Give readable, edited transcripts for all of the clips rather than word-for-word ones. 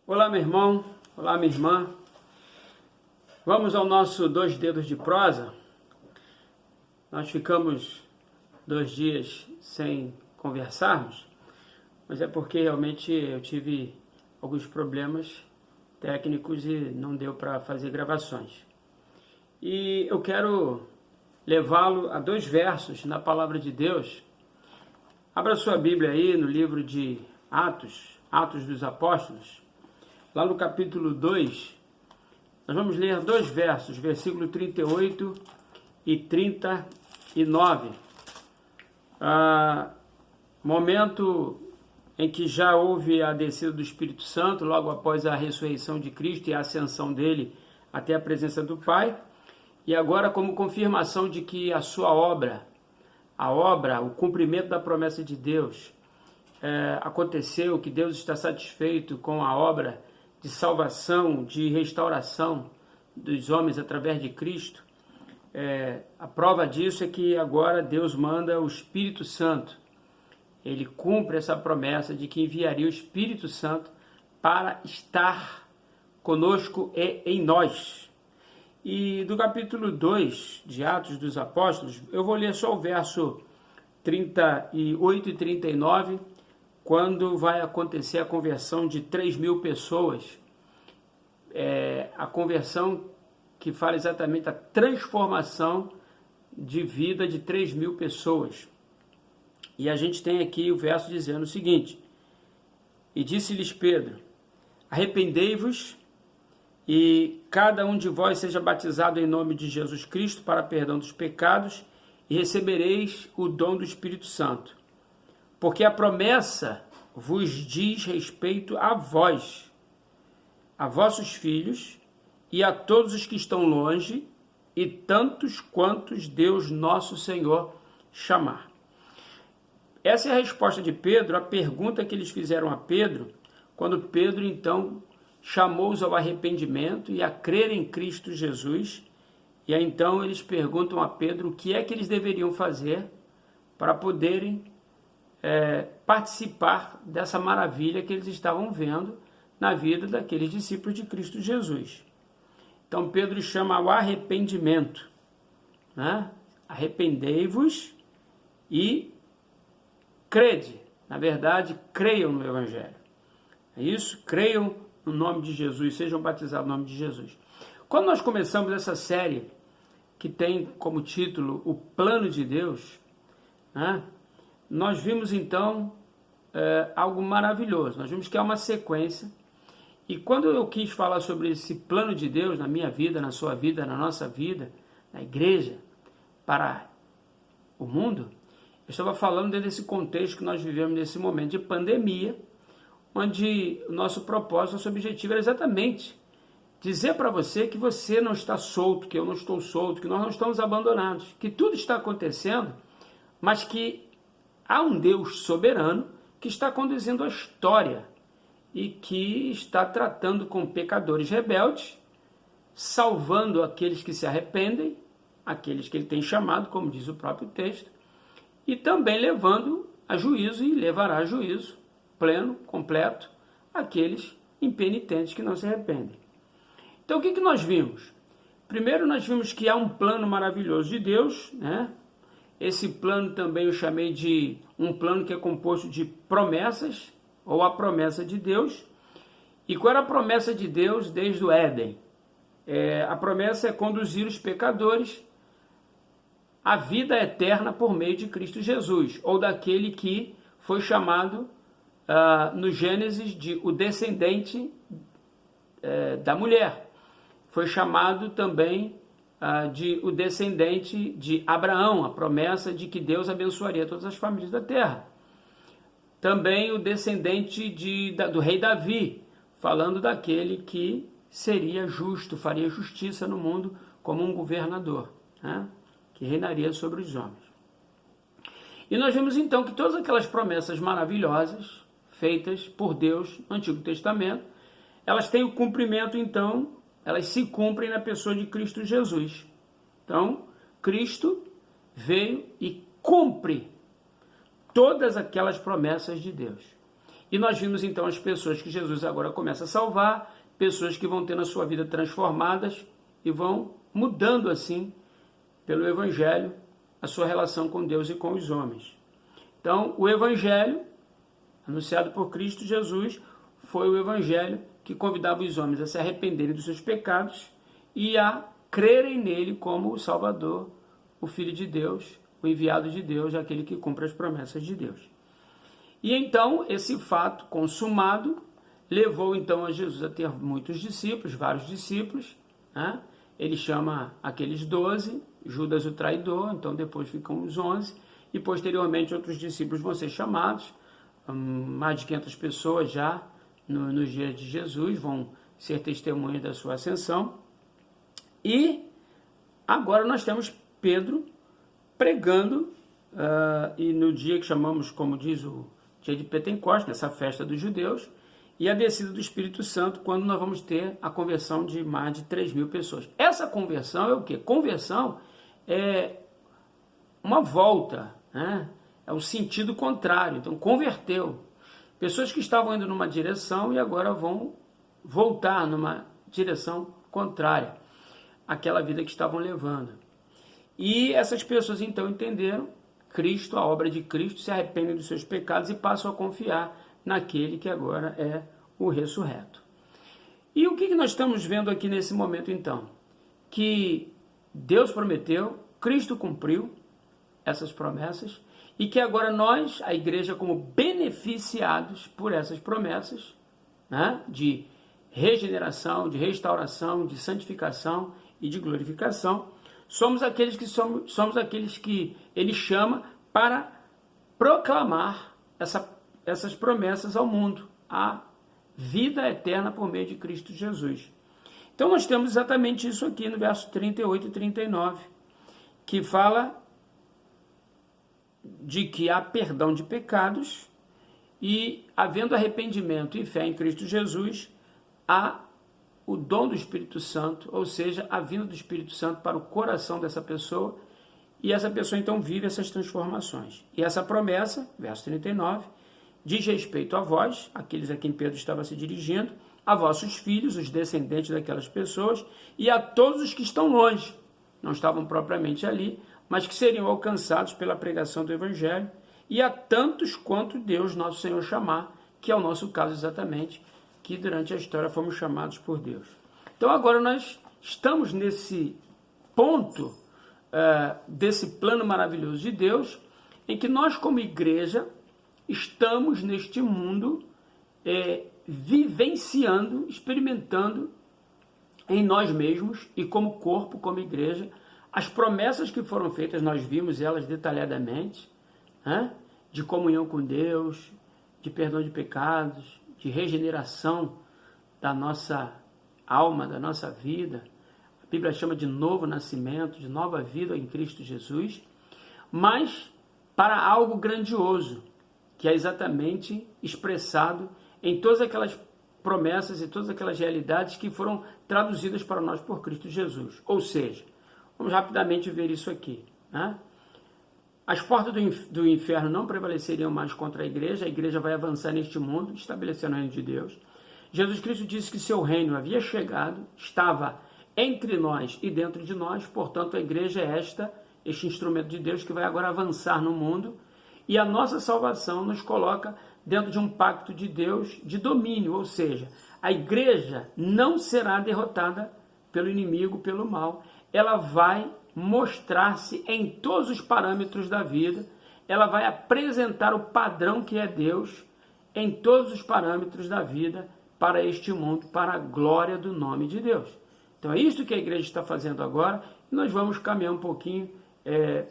Olá, meu irmão. Olá, minha irmã. Vamos ao nosso 2 dedos de prosa. Nós ficamos 2 dias sem conversarmos, mas é porque realmente eu tive alguns problemas técnicos e não deu para fazer gravações. E eu quero levá-lo a 2 versos na palavra de Deus. Abra sua Bíblia aí no livro de Atos dos Apóstolos. Lá no capítulo 2, nós vamos ler 2 versos, versículo 38 e 39. Momento em que já houve a descida do Espírito Santo, logo após a ressurreição de Cristo e a ascensão dele até a presença do Pai. E agora, como confirmação de que a sua obra, o cumprimento da promessa de Deus, aconteceu, que Deus está satisfeito com a obra de salvação, de restauração dos homens através de Cristo. A prova disso é que agora Deus manda o Espírito Santo. Ele cumpre essa promessa de que enviaria o Espírito Santo para estar conosco e em nós. E do capítulo 2 de Atos dos Apóstolos, eu vou ler só o verso 38 e 39, quando vai acontecer a conversão de 3.000 pessoas, a conversão que fala exatamente a transformação de vida de 3.000 pessoas. E a gente tem aqui o verso dizendo o seguinte: e disse-lhes Pedro, arrependei-vos e cada um de vós seja batizado em nome de Jesus Cristo para perdão dos pecados e recebereis o dom do Espírito Santo. Porque a promessa vos diz respeito a vós, a vossos filhos e a todos os que estão longe, e tantos quantos Deus nosso Senhor chamar. Essa é a resposta de Pedro à pergunta que eles fizeram a Pedro, quando Pedro então chamou-os ao arrependimento e a crer em Cristo Jesus. E aí então eles perguntam a Pedro o que é que eles deveriam fazer para poderem participar dessa maravilha que eles estavam vendo na vida daqueles discípulos de Cristo Jesus. Então Pedro chama ao arrependimento, né? Arrependei-vos e crede, na verdade, creiam no Evangelho. É isso? Creiam no nome de Jesus, sejam batizados no nome de Jesus. Quando nós começamos essa série, que tem como título O Plano de Deus, né? Nós vimos então algo maravilhoso. Nós vimos que é uma sequência. E quando eu quis falar sobre esse plano de Deus na minha vida, na sua vida, na nossa vida, na igreja, para o mundo, eu estava falando dentro desse contexto que nós vivemos nesse momento de pandemia, onde o nosso propósito, nosso objetivo era exatamente dizer para você que você não está solto, que eu não estou solto, que nós não estamos abandonados, que tudo está acontecendo, mas que há um Deus soberano que está conduzindo a história e que está tratando com pecadores rebeldes, salvando aqueles que se arrependem, aqueles que ele tem chamado, como diz o próprio texto, e também levando a juízo e levará a juízo pleno, completo, aqueles impenitentes que não se arrependem. Então o que nós vimos? Primeiro nós vimos que há um plano maravilhoso de Deus, né? Esse plano também eu chamei de um plano que é composto de promessas, ou a promessa de Deus. E qual era a promessa de Deus desde o Éden? A promessa é conduzir os pecadores à vida eterna por meio de Cristo Jesus, ou daquele que foi chamado no Gênesis de o descendente da mulher. Foi chamado também de o descendente de Abraão, a promessa de que Deus abençoaria todas as famílias da terra. Também o descendente do rei Davi, falando daquele que seria justo, faria justiça no mundo como um governador, né? Que reinaria sobre os homens. E nós vemos então que todas aquelas promessas maravilhosas feitas por Deus no Antigo Testamento, elas têm o cumprimento então, elas se cumprem na pessoa de Cristo Jesus. Então, Cristo veio e cumpre todas aquelas promessas de Deus. E nós vimos então as pessoas que Jesus agora começa a salvar, pessoas que vão tendo a sua vida transformadas e vão mudando assim, pelo Evangelho, a sua relação com Deus e com os homens. Então, o Evangelho, anunciado por Cristo Jesus, foi o Evangelho que convidava os homens a se arrependerem dos seus pecados e a crerem nele como o Salvador, o Filho de Deus, o enviado de Deus, aquele que cumpre as promessas de Deus. E então, esse fato consumado levou então a Jesus a ter muitos discípulos, vários discípulos, né? Ele chama aqueles 12, Judas o traidor, então depois ficam os 11, e posteriormente outros discípulos vão ser chamados, mais de 500 pessoas já nos dias de Jesus vão ser testemunhas da sua ascensão. E agora nós temos Pedro pregando, e no dia que chamamos, como diz o dia de Pentecostes, nessa festa dos judeus, e a descida do Espírito Santo, quando nós vamos ter a conversão de mais de 3.000 pessoas. Essa conversão é o quê? Conversão é uma volta, né? É um sentido contrário. Então, converteu. Pessoas que estavam indo numa direção e agora vão voltar numa direção contrária àquela vida que estavam levando. E essas pessoas então entenderam Cristo, a obra de Cristo, se arrependem dos seus pecados e passam a confiar naquele que agora é o ressurreto. E o que nós estamos vendo aqui nesse momento então? Que Deus prometeu, Cristo cumpriu essas promessas, e que agora nós, a igreja, como beneficiados por essas promessas, né, de regeneração, de restauração, de santificação e de glorificação, somos aqueles que ele chama para proclamar essas promessas ao mundo, a vida eterna por meio de Cristo Jesus. Então nós temos exatamente isso aqui no verso 38 e 39, que fala de que há perdão de pecados e, havendo arrependimento e fé em Cristo Jesus, há o dom do Espírito Santo, ou seja, a vinda do Espírito Santo para o coração dessa pessoa, e essa pessoa então vive essas transformações. E essa promessa, verso 39, diz respeito a vós, aqueles a quem Pedro estava se dirigindo, a vossos filhos, os descendentes daquelas pessoas, e a todos os que estão longe, não estavam propriamente ali, mas que seriam alcançados pela pregação do Evangelho, e a tantos quanto Deus, nosso Senhor, chamar, que é o nosso caso exatamente, que durante a história fomos chamados por Deus. Então agora nós estamos nesse ponto, desse plano maravilhoso de Deus, em que nós como igreja estamos neste mundo vivenciando, experimentando em nós mesmos e como corpo, como igreja, as promessas que foram feitas, nós vimos elas detalhadamente, né? De comunhão com Deus, de perdão de pecados, de regeneração da nossa alma, da nossa vida. A Bíblia chama de novo nascimento, de nova vida em Cristo Jesus, mas para algo grandioso, que é exatamente expressado em todas aquelas promessas e todas aquelas realidades que foram traduzidas para nós por Cristo Jesus. Ou seja, vamos rapidamente ver isso aqui, né? As portas do inferno não prevaleceriam mais contra a igreja vai avançar neste mundo, estabelecendo o reino de Deus. Jesus Cristo disse que seu reino havia chegado, estava entre nós e dentro de nós, portanto a igreja é este instrumento de Deus que vai agora avançar no mundo, e a nossa salvação nos coloca dentro de um pacto de Deus de domínio, ou seja, a igreja não será derrotada pelo inimigo, pelo mal, ela vai mostrar-se em todos os parâmetros da vida, ela vai apresentar o padrão que é Deus em todos os parâmetros da vida para este mundo, para a glória do nome de Deus. Então é isso que a igreja está fazendo agora, e nós vamos caminhar um pouquinho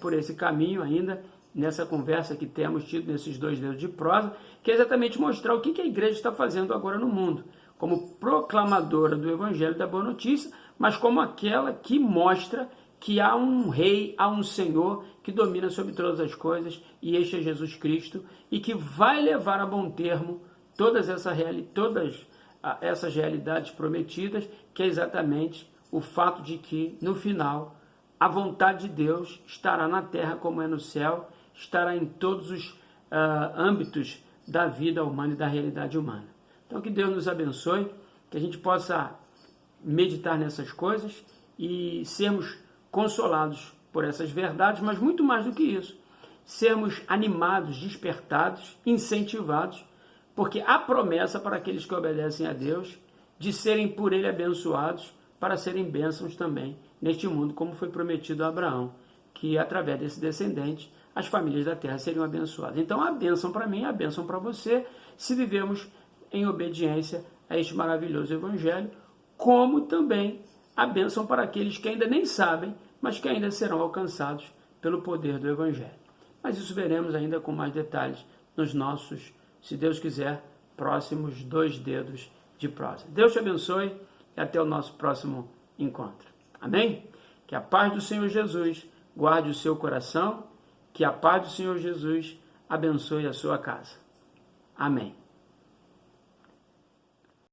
por esse caminho ainda, nessa conversa que temos tido nesses 2 dedos de prosa, que é exatamente mostrar o que a igreja está fazendo agora no mundo, como proclamadora do Evangelho da Boa Notícia, mas como aquela que mostra que há um rei, há um Senhor que domina sobre todas as coisas, e este é Jesus Cristo, e que vai levar a bom termo todas essas realidades prometidas, que é exatamente o fato de que, no final, a vontade de Deus estará na terra como é no céu, estará em todos os âmbitos da vida humana e da realidade humana. Então, que Deus nos abençoe, que a gente possa meditar nessas coisas e sermos consolados por essas verdades, mas muito mais do que isso, sermos animados, despertados, incentivados, porque há promessa para aqueles que obedecem a Deus de serem por Ele abençoados, para serem bênçãos também neste mundo, como foi prometido a Abraão, que através desse descendente as famílias da terra seriam abençoadas. Então, a bênção para mim, a bênção para você, se vivemos em obediência a este maravilhoso Evangelho, como também a bênção para aqueles que ainda nem sabem, mas que ainda serão alcançados pelo poder do Evangelho. Mas isso veremos ainda com mais detalhes nos nossos, se Deus quiser, próximos 2 dedos de prosa. Deus te abençoe e até o nosso próximo encontro. Amém? Que a paz do Senhor Jesus guarde o seu coração, que a paz do Senhor Jesus abençoe a sua casa. Amém.